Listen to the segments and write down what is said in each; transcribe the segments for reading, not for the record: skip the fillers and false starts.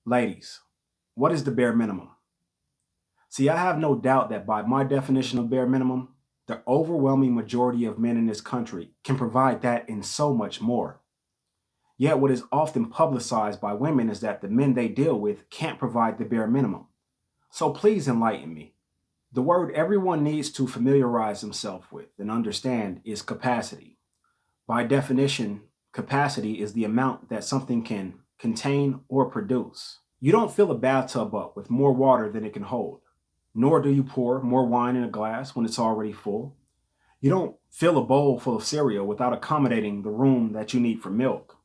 Ladies, what is the bare minimum? See, I have no doubt that by my definition of bare minimum, the overwhelming majority of men in this country can provide that and so much more. Yet, what is often publicized by women is that the men they deal with can't provide the bare minimum. So please enlighten me. The word everyone needs to familiarize themselves with and understand is capacity. By definition, capacity is the amount that something can contain or produce. You don't fill a bathtub up with more water than it can hold, nor do you pour more wine in a glass when it's already full. You don't fill a bowl full of cereal without accommodating the room that you need for milk.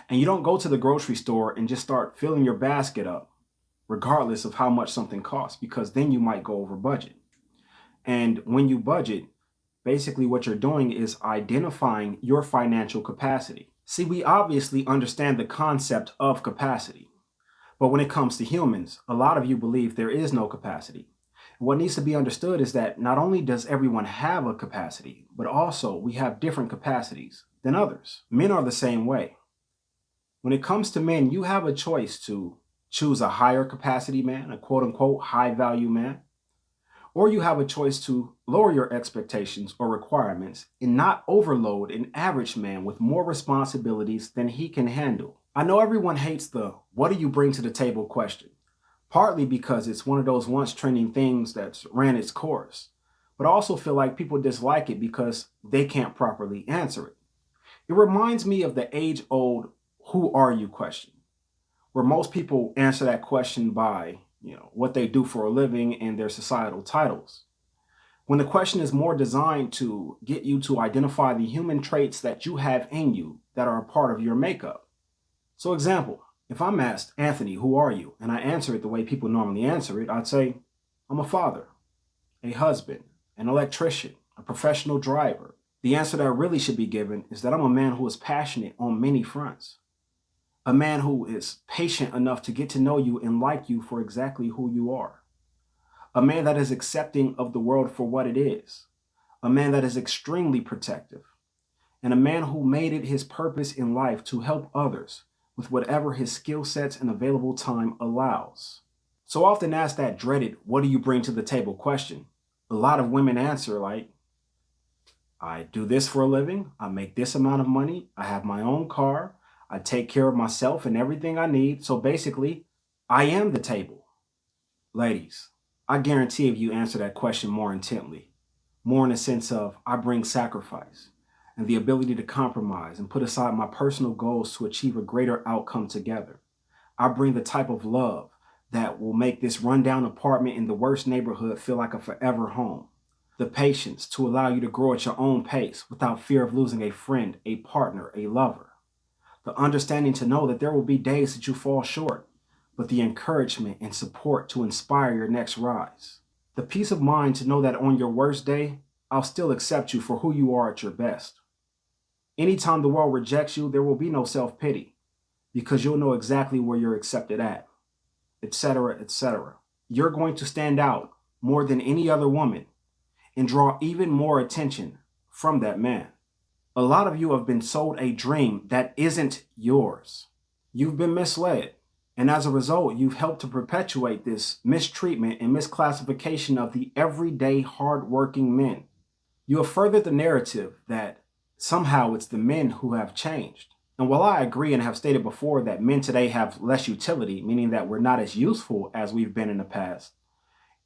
And you don't go to the grocery store and just start filling your basket up, regardless of how much something costs, because then you might go over budget. And when you budget, basically what you're doing is identifying your financial capacity. See, we obviously understand the concept of capacity, but when it comes to humans, a lot of you believe there is no capacity. What needs to be understood is that not only does everyone have a capacity, but also we have different capacities than others. Men are the same way. When it comes to men, you have a choice to choose a higher capacity man, a quote unquote high value man, or you have a choice to lower your expectations or requirements and not overload an average man with more responsibilities than he can handle. I know everyone hates the "what do you bring to the table" question, partly because it's one of those once trending things that's ran its course, but I also feel like people dislike it because they can't properly answer it. It reminds me of the age-old "who are you" question, where most people answer that question by, what they do for a living and their societal titles. When the question is more designed to get you to identify the human traits that you have in you that are a part of your makeup. So example, if I'm asked, Anthony, who are you? And I answer it the way people normally answer it, I'd say, I'm a father, a husband, an electrician, a professional driver. The answer that really should be given is that I'm a man who is passionate on many fronts. A man who is patient enough to get to know you and like you for exactly who you are. A man that is accepting of the world for what it is. A man that is extremely protective. And a man who made it his purpose in life to help others with whatever his skill sets and available time allows. So often asked that dreaded, "what do you bring to the table" question, a lot of women answer like, I do this for a living, I make this amount of money, I have my own car, I take care of myself and everything I need. So basically, I am the table. Ladies, I guarantee if you answer that question more intently, more in the sense of I bring sacrifice and the ability to compromise and put aside my personal goals to achieve a greater outcome together. I bring the type of love that will make this rundown apartment in the worst neighborhood feel like a forever home. The patience to allow you to grow at your own pace without fear of losing a friend, a partner, a lover. The understanding to know that there will be days that you fall short, but the encouragement and support to inspire your next rise. The peace of mind to know that on your worst day, I'll still accept you for who you are at your best. Anytime the world rejects you, there will be no self-pity because you'll know exactly where you're accepted at, etc., etc. You're going to stand out more than any other woman and draw even more attention from that man. A lot of you have been sold a dream that isn't yours. You've been misled. And as a result, you've helped to perpetuate this mistreatment and misclassification of the everyday hardworking men. You have furthered the narrative that somehow it's the men who have changed. And while I agree and have stated before that men today have less utility, meaning that we're not as useful as we've been in the past,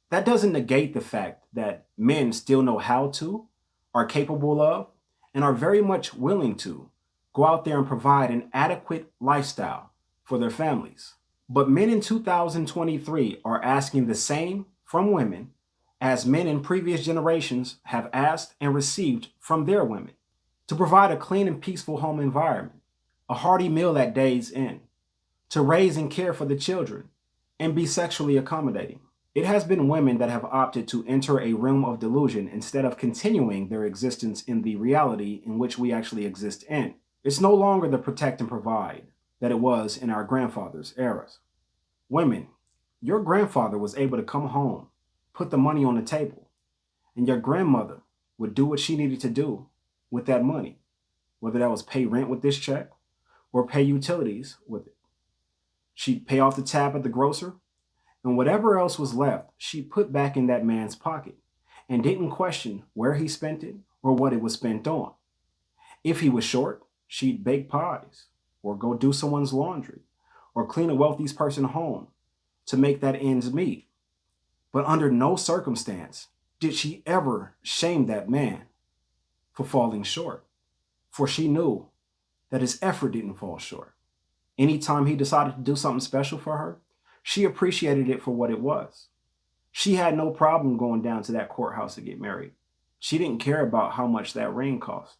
that doesn't negate the fact that men still know how to, are capable of, and are very much willing to go out there and provide an adequate lifestyle for their families. But men in 2023 are asking the same from women as men in previous generations have asked and received from their women: to provide a clean and peaceful home environment, a hearty meal at day's end, to raise and care for the children, and be sexually accommodating. It has been women that have opted to enter a realm of delusion instead of continuing their existence in the reality in which we actually exist in. It's no longer the protect and provide that it was in our grandfathers' eras. Women, your grandfather was able to come home, put the money on the table, and your grandmother would do what she needed to do with that money, whether that was pay rent with this check or pay utilities with it. She'd pay off the tab at the grocer, and whatever else was left, she put back in that man's pocket and didn't question where he spent it or what it was spent on. If he was short, she'd bake pies or go do someone's laundry or clean a wealthy person's home to make that ends meet. But under no circumstance did she ever shame that man for falling short, for she knew that his effort didn't fall short. Anytime he decided to do something special for her, she appreciated it for what it was. She had no problem going down to that courthouse to get married. She didn't care about how much that ring cost.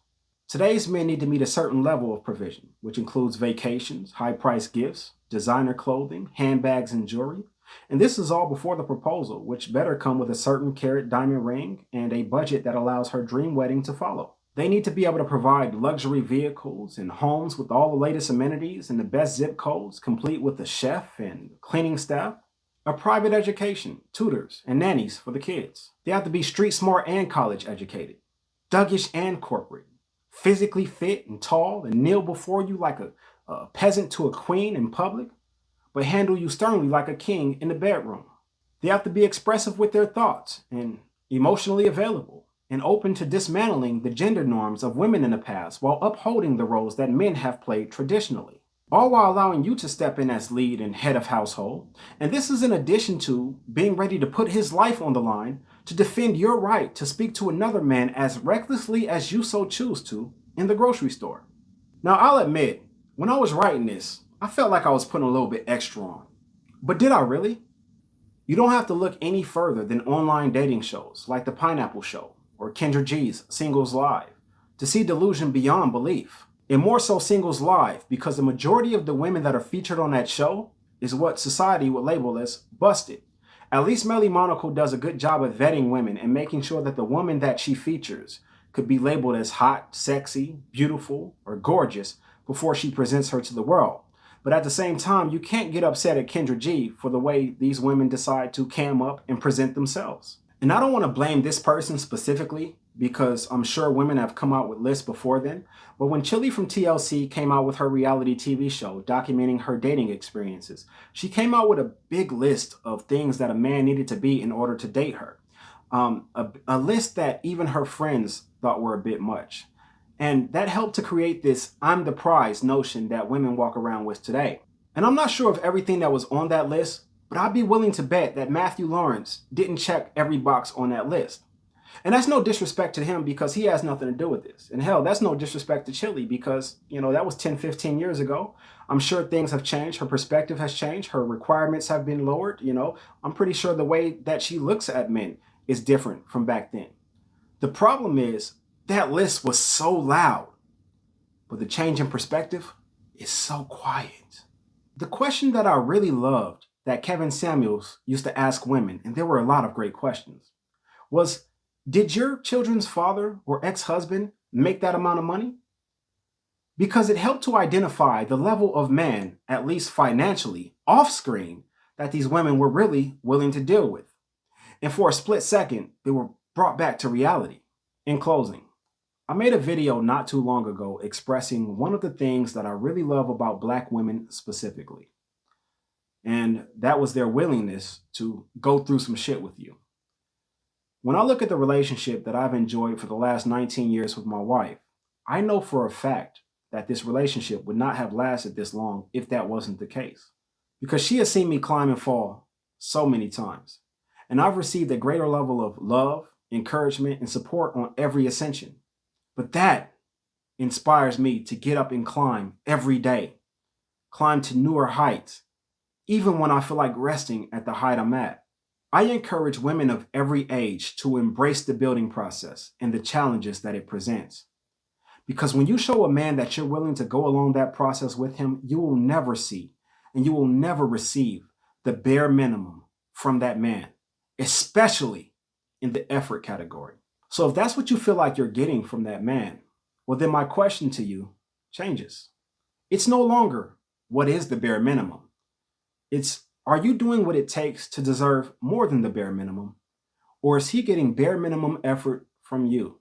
Today's men need to meet a certain level of provision, which includes vacations, high-priced gifts, designer clothing, handbags, and jewelry. And this is all before the proposal, which better come with a certain carat diamond ring and a budget that allows her dream wedding to follow. They need to be able to provide luxury vehicles and homes with all the latest amenities and the best zip codes, complete with a chef and cleaning staff, a private education, tutors, and nannies for the kids. They have to be street smart and college educated, thuggish and corporate, physically fit and tall and kneel before you like a peasant to a queen in public, but handle you sternly like a king in the bedroom. They have to be expressive with their thoughts and emotionally available and open to dismantling the gender norms of women in the past while upholding the roles that men have played traditionally, all while allowing you to step in as lead and head of household. And this is in addition to being ready to put his life on the line to defend your right to speak to another man as recklessly as you so choose to in the grocery store. Now, I'll admit, when I was writing this, I felt like I was putting a little bit extra on. But did I really? You don't have to look any further than online dating shows like The Pineapple Show or Kendra G's Singles Live to see delusion beyond belief. And more so Singles Live, because the majority of the women that are featured on that show is what society would label as busted. At least Melly Monaco does a good job of vetting women and making sure that the woman that she features could be labeled as hot, sexy, beautiful, or gorgeous before she presents her to the world. But at the same time, you can't get upset at Kendra G for the way these women decide to cam up and present themselves. And I don't want to blame this person specifically because I'm sure women have come out with lists before then. But when Chilli from TLC came out with her reality TV show documenting her dating experiences, she came out with a big list of things that a man needed to be in order to date her. A list that even her friends thought were a bit much. And that helped to create this I'm the prize notion that women walk around with today. And I'm not sure of everything that was on that list, but I'd be willing to bet that Matthew Lawrence didn't check every box on that list. And that's no disrespect to him because he has nothing to do with this. And hell, that's no disrespect to Chilli because, that was 10, 15 years ago. I'm sure things have changed. Her perspective has changed. Her requirements have been lowered. I'm pretty sure the way that she looks at men is different from back then. The problem is that list was so loud, but the change in perspective is so quiet. The question that I really loved that Kevin Samuels used to ask women, and there were a lot of great questions, was, did your children's father or ex-husband make that amount of money? Because it helped to identify the level of man, at least financially, off screen, that these women were really willing to deal with. And for a split second, they were brought back to reality. In closing, I made a video not too long ago expressing one of the things that I really love about Black women specifically. And that was their willingness to go through some shit with you. When I look at the relationship that I've enjoyed for the last 19 years with my wife, I know for a fact that this relationship would not have lasted this long if that wasn't the case. Because she has seen me climb and fall so many times. And I've received a greater level of love, encouragement, and support on every ascension. But that inspires me to get up and climb every day, climb to newer heights, even when I feel like resting at the height I'm at. I encourage women of every age to embrace the building process and the challenges that it presents. Because when you show a man that you're willing to go along that process with him, you will never see and you will never receive the bare minimum from that man, especially in the effort category. So if that's what you feel like you're getting from that man, well, then my question to you changes. It's no longer what is the bare minimum. It's, are you doing what it takes to deserve more than the bare minimum? Or is he getting bare minimum effort from you?